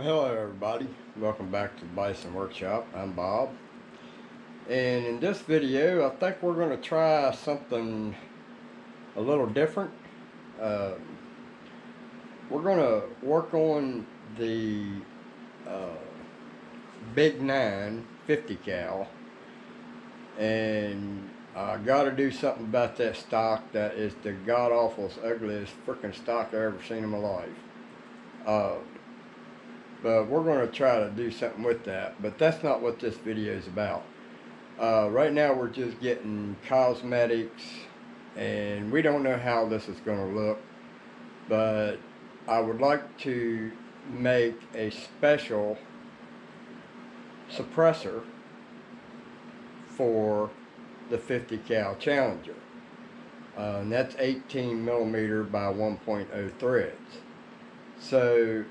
Well, hello everybody. Welcome back to Bison Workshop. I'm Bob. And in this video, I think we're going to try something a little different. Uh, we're going to work on the Big 9 50 cal. And I got to do something about that stock. That is the god-awfulest, ugliest freaking stock I've ever seen in my life. But we're going to try to do something with that. But that's not what this video is about. Right now we're just getting cosmetics, and we don't know how this is going to look. But I would like to make a special suppressor for the 50 cal Challenger. And that's 18 millimeter by 1.0 threads. So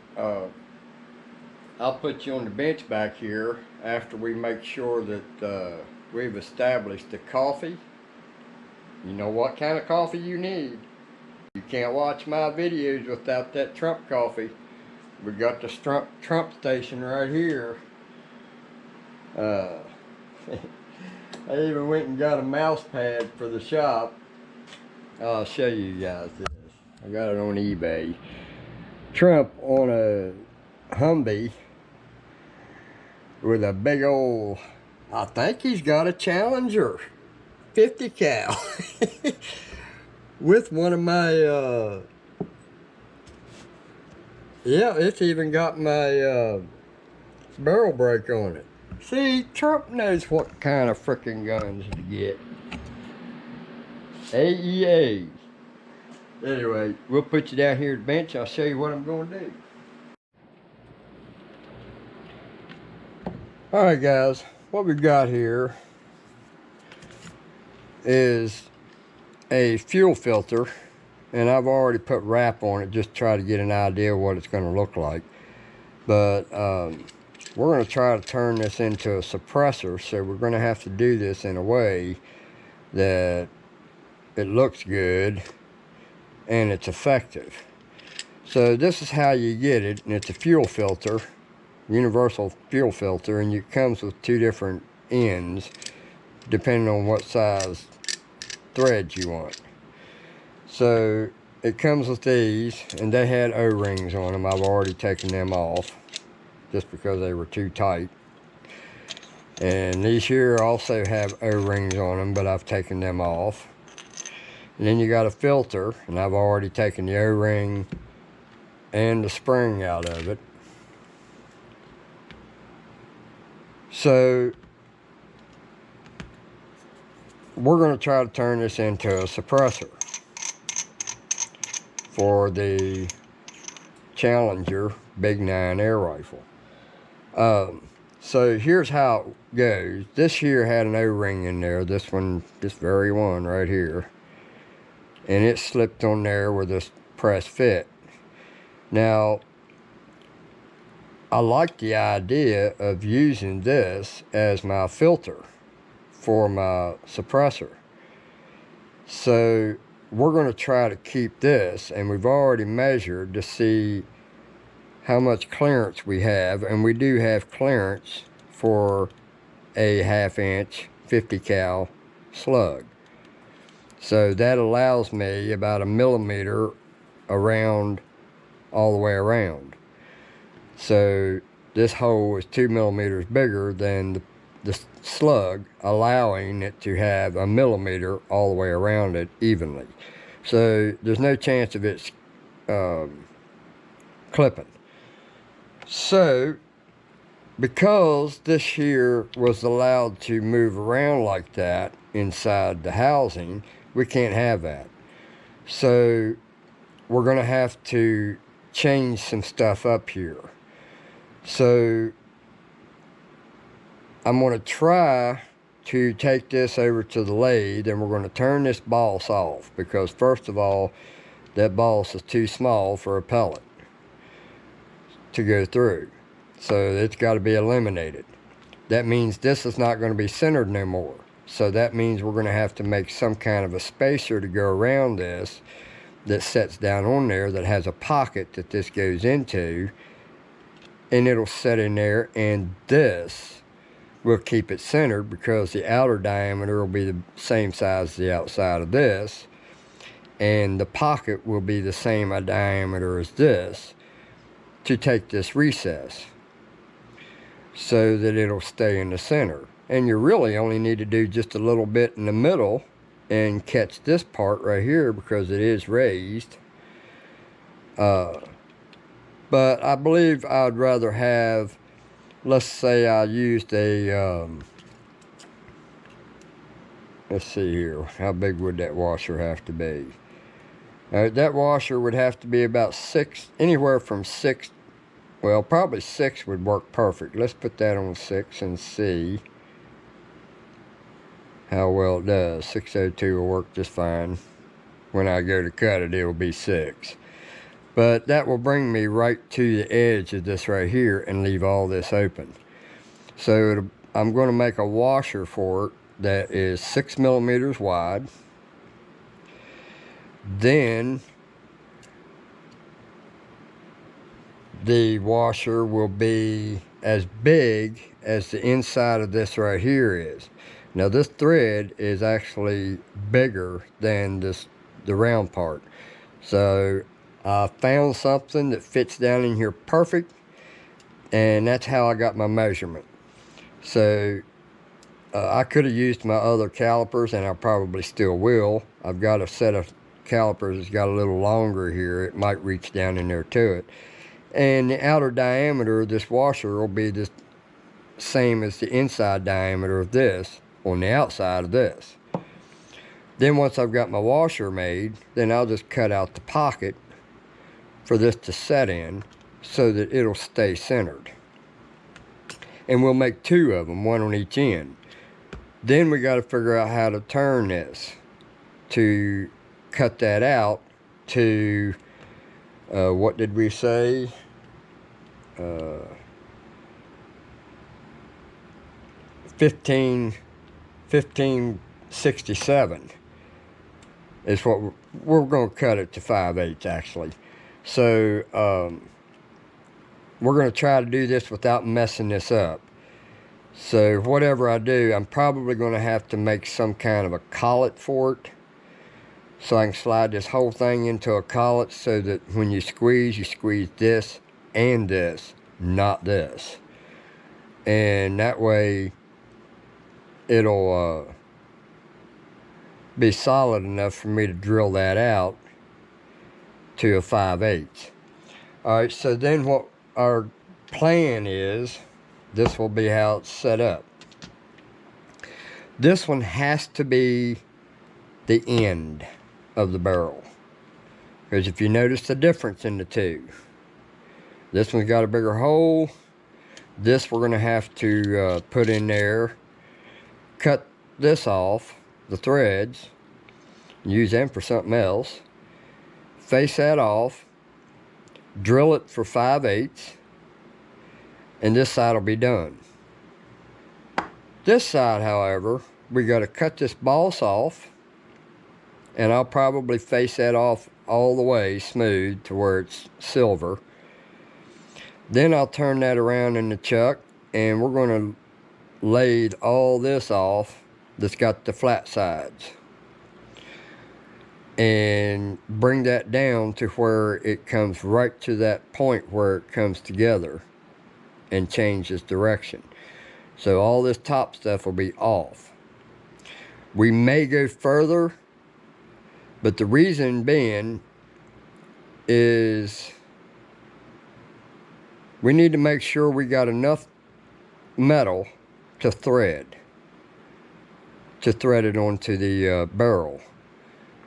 I'll put you on the bench back here after we make sure that we've established the coffee. You know what kind of coffee you need. You can't watch my videos without that Trump coffee. We got the Trump station right here. I even went and got a mouse pad for the shop. I'll show you guys this. I got it on eBay. Trump on a Humvee with a big old, I think he's got a Challenger 50 cal with one of my yeah, it's even got my barrel brake on it. See, Trump knows what kind of freaking guns to get. AEA. Anyway, we'll put you down here at the bench. I'll show you what I'm going to do. Alright guys, what we've got here is a fuel filter, and I've already put wrap on it just to try to get an idea of what it's going to look like. But we're going to try to turn this into a suppressor, so we're going to have to do this in a way that it looks good and it's effective. So this is how you get it, and it's a fuel filter, universal fuel filter, and it comes with two different ends depending on what size threads you want. So it comes with these, and they had O-rings on them. I've already taken them off just because they were too tight. And these here also have O-rings on them, but I've taken them off. And then you got a filter, and I've already taken the O-ring and the spring out of it. So we're going to try to turn this into a suppressor for the Challenger Big 9 air rifle. So here's how it goes. This here had an O-ring in there. This one, this very one right here. And it slipped on there with this press fit. Now, I like the idea of using this as my filter for my suppressor. So we're going to try to keep this, and we've already measured to see how much clearance we have, and we do have clearance for a 1/2 inch 50 cal slug. So that allows me about 1 millimeter around, all the way around. So this hole is 2 millimeters bigger than the slug, allowing it to have 1 millimeter all the way around it evenly. So there's no chance of it clipping. So because this here was allowed to move around like that inside the housing, we can't have that. So we're going to have to change some stuff up here. So I'm going to try to take this over to the lathe, and we're going to turn this boss off, because first of all, that boss is too small for a pellet to go through. So it's got to be eliminated. That means this is not going to be centered no more. So that means we're going to have to make some kind of a spacer to go around this that sets down on there, that has a pocket that this goes into, and it'll set in there, and this will keep it centered because the outer diameter will be the same size as the outside of this, and the pocket will be the same diameter as this to take this recess so that it'll stay in the center. And you really only need to do just a little bit in the middle and catch this part right here because it is raised. But I believe I'd rather have, let's say I used a, let's see here, how big would that washer have to be? That washer would have to be about anywhere from 6, well, probably 6 would work perfect. Let's put that on 6 and see how well it does. 602 will work just fine. When I go to cut it, it'll be 6. But that will bring me right to the edge of this right here and leave all this open. So I'm going to make a washer for it that is 6 millimeters wide. Then the washer will be as big as the inside of this right here is. Now this thread is actually bigger than the round part. So I found something that fits down in here perfect, and that's how I got my measurement. So I could have used my other calipers, and I probably still will. I've got a set of calipers that's got a little longer here. It might reach down in there to it. And the outer diameter of this washer will be the same as the inside diameter of this on the outside of this. Then once I've got my washer made, then I'll just cut out the pocket for this to set in so that it'll stay centered. And we'll make 2 of them, 1 on each end. Then we got to figure out how to turn this to cut that out to, what did we say? 1567 is what we're going to cut it to 5/8 actually. So we're going to try to do this without messing this up. So whatever I do, I'm probably going to have to make some kind of a collet for it, so I can slide this whole thing into a collet so that when you squeeze this and this, not this. And that way it'll be solid enough for me to drill that out to a 5/8. Alright, so then what our plan is, this will be how it's set up. This one has to be the end of the barrel, because if you notice the difference in the two, this one's got a bigger hole. This we're going to have to put in there, cut this off, the threads, use them for something else, face that off, drill it for 5/8, and this side will be done. This side, however, we got to cut this boss off, and I'll probably face that off all the way smooth to where it's silver. Then I'll turn that around in the chuck, and we're going to lathe all this off that's got the flat sides and bring that down to where it comes right to that point where it comes together and changes direction. So all this top stuff will be off. We may go further, but the reason being is we need to make sure we got enough metal to thread it onto the barrel.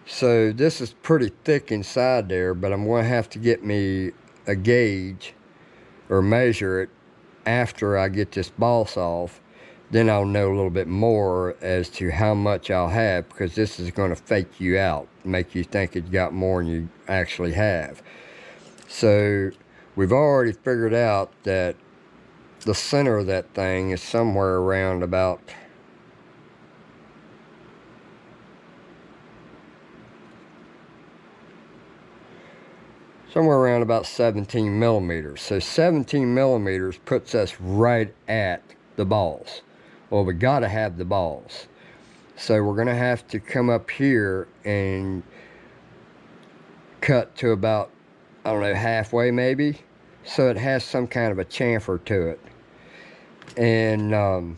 So this is pretty thick inside there, but I'm going to have to get me a gauge or measure it after I get this boss off. Then I'll know a little bit more as to how much I'll have, because this is going to fake you out, make you think it's got more than you actually have. So we've already figured out that the center of that thing is somewhere around about somewhere around about 17 millimeters. So 17 millimeters puts us right at the balls. Well, we gotta have the balls. So we're gonna have to come up here and cut to about, I don't know, halfway maybe, so it has some kind of a chamfer to it. And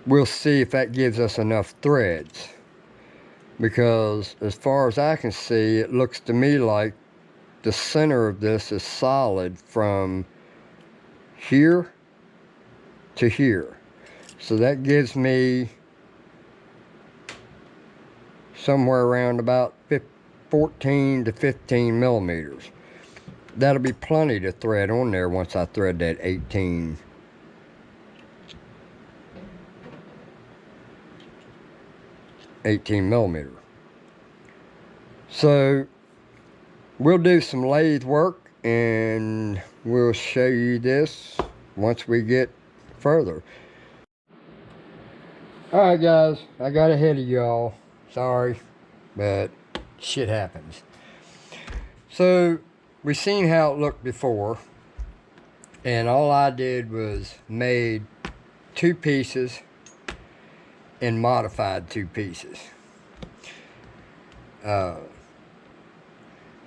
we'll see if that gives us enough threads, because as far as I can see, it looks to me like the center of this is solid from here to here. So that gives me somewhere around about 14 to 15 millimeters. That'll be plenty to thread on there once I thread that 18 millimeter. So we'll do some lathe work and we'll show you this once we get further. Alright guys, I got ahead of y'all. Sorry, but shit happens. So we seen how it looked before, and all I did was made 2 pieces and modified 2 pieces.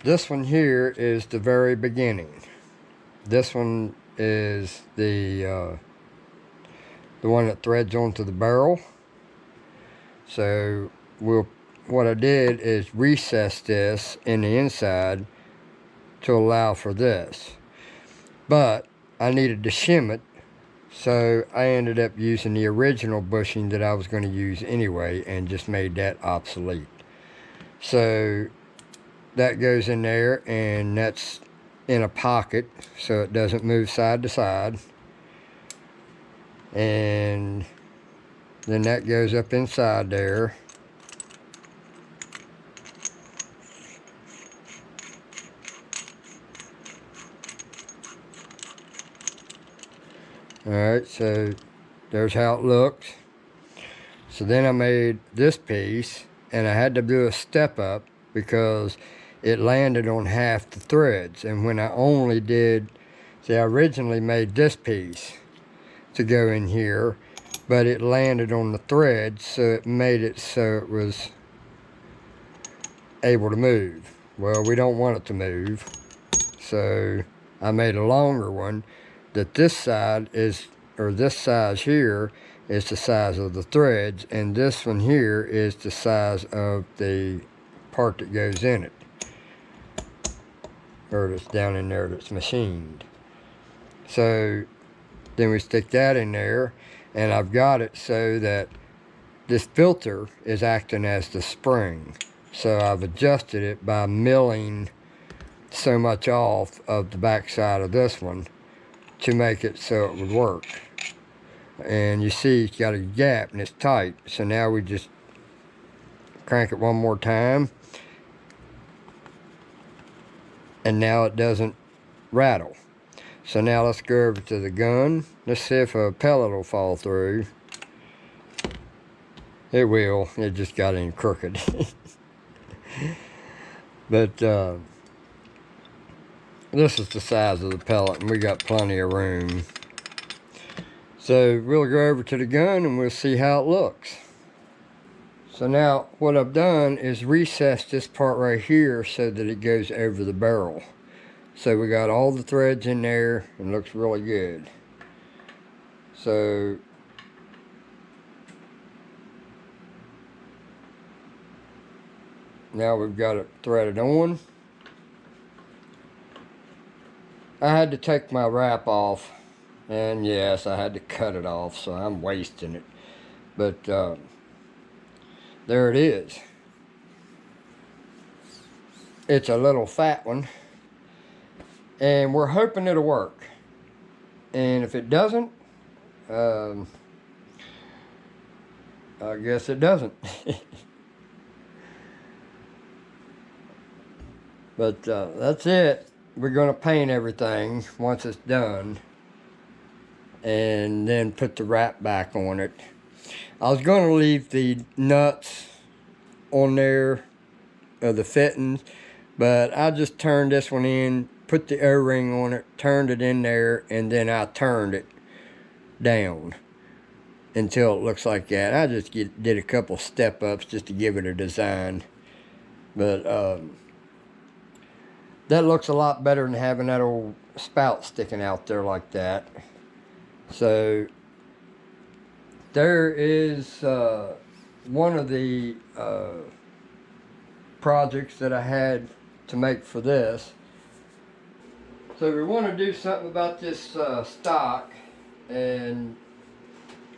This one here is the very beginning. This one is the one that threads onto the barrel. So what I did is recess this in the inside to allow for this, but I needed to shim it, so I ended up using the original bushing that I was going to use anyway and just made that obsolete. So that goes in there, and that's in a pocket so it doesn't move side to side, and then that goes up inside there. Alright, so there's how it looks. So then I made this piece, and I had to do a step up because it landed on half the threads. And when I only did, see, I originally made this piece to go in here, but it landed on the threads, so it made it so it was able to move. Well, we don't want it to move, so I made a longer one that this side is, or this size here is the size of the threads, and this one here is the size of the part that goes in it, or that's down in there that's machined. So then we stick that in there, and I've got it so that this filter is acting as the spring. So I've adjusted it by milling so much off of the back side of this one to make it so it would work. And you see it's got a gap and it's tight. So now we just crank it one more time, and now it doesn't rattle. So now let's go over to the gun. Let's see if a pellet will fall through. It will. It just got in crooked. But this is the size of the pellet, and we got plenty of room. So we'll go over to the gun and we'll see how it looks. So now what I've done is recessed this part right here so that it goes over the barrel. So we got all the threads in there and looks really good. So now we've got it threaded on. I had to take my wrap off, and yes, I had to cut it off, so I'm wasting it. But there it is. It's a little fat one, and we're hoping it'll work. And if it doesn't, I guess it doesn't. But that's it. We're going to paint everything once it's done, and then put the wrap back on it. I was going to leave the nuts on there, the fittings, But I just turned this one in, put the O-ring on it, turned it in there, and then I turned it down until it looks like that. I just did a couple step ups just to give it a design. But that looks a lot better than having that old spout sticking out there like that. So there is one of the projects that I had to make for this. So we want to do something about this stock, and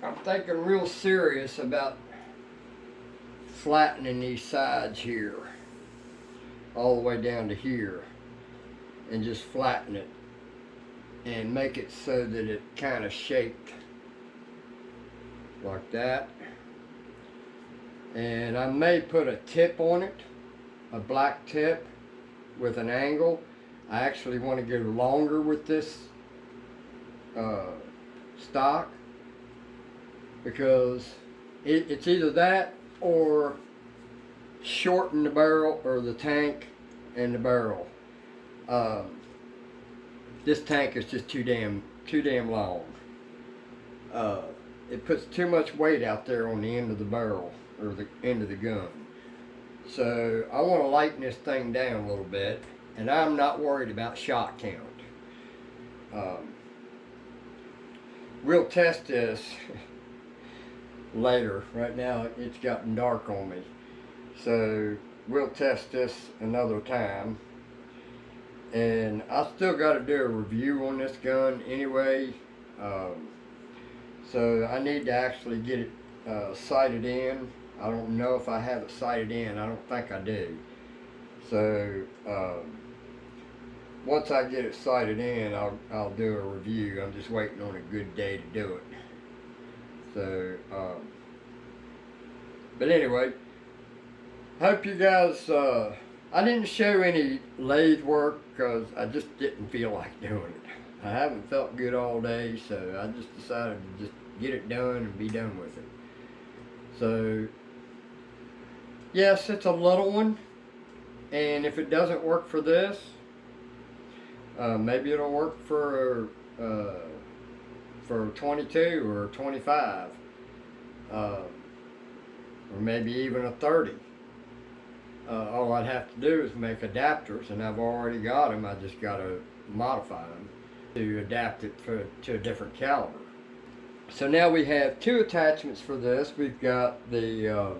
I'm thinking real serious about flattening these sides here all the way down to here, and just flatten it and make it so that it kind of shaped like that. And I may put a tip on it, a black tip with an angle. I actually want to go longer with this stock, because it's either that or shorten the barrel, or the tank and the barrel. This tank is just too damn long. It puts too much weight out there on the end of the barrel, or the end of the gun. So I want to lighten this thing down a little bit, and I'm not worried about shot count. We'll test this later. Right now it's gotten dark on me, so we'll test this another time. And I still got to do a review on this gun anyway, so I need to actually get it sighted in. I don't know if I have it sighted in. I don't think I do. So once I get it sighted in, I'll do a review. I'm just waiting on a good day to do it. So but anyway, hope you guys, I didn't show any lathe work because I just didn't feel like doing it. I haven't felt good all day, so I just decided to just get it done and be done with it. So yes, it's a little one, and if it doesn't work for this, maybe it'll work for 22 or 25, or maybe even a 30. All I'd have to do is make adapters, and I've already got them. I just got to modify them to adapt it to a different caliber. So now we have two attachments for this. We've got the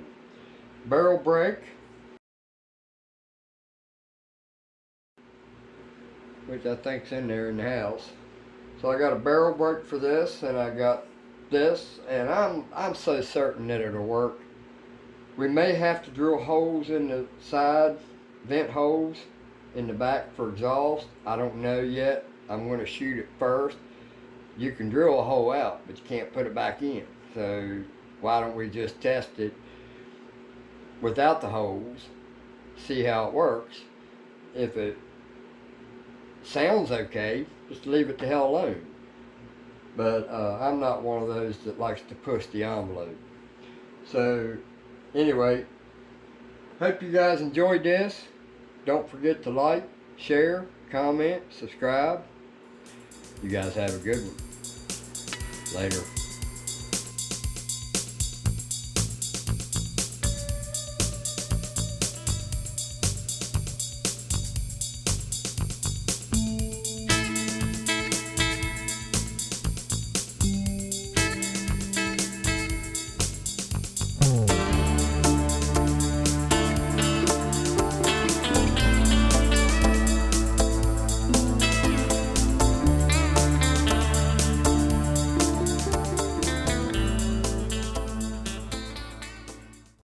barrel brake, which I think's in there in the house. So I got a barrel brake for this, and I got this, and I'm so certain that it'll work. We may have to drill holes in the side, vent holes in the back for exhaust. I don't know yet. I'm going to shoot it first. You can drill a hole out, but you can't put it back in. So why don't we just test it without the holes, see how it works. If it sounds okay, just leave it the hell alone. But I'm not one of those that likes to push the envelope. So anyway, hope you guys enjoyed this. Don't forget to like, share, comment, subscribe. You guys have a good one. Later.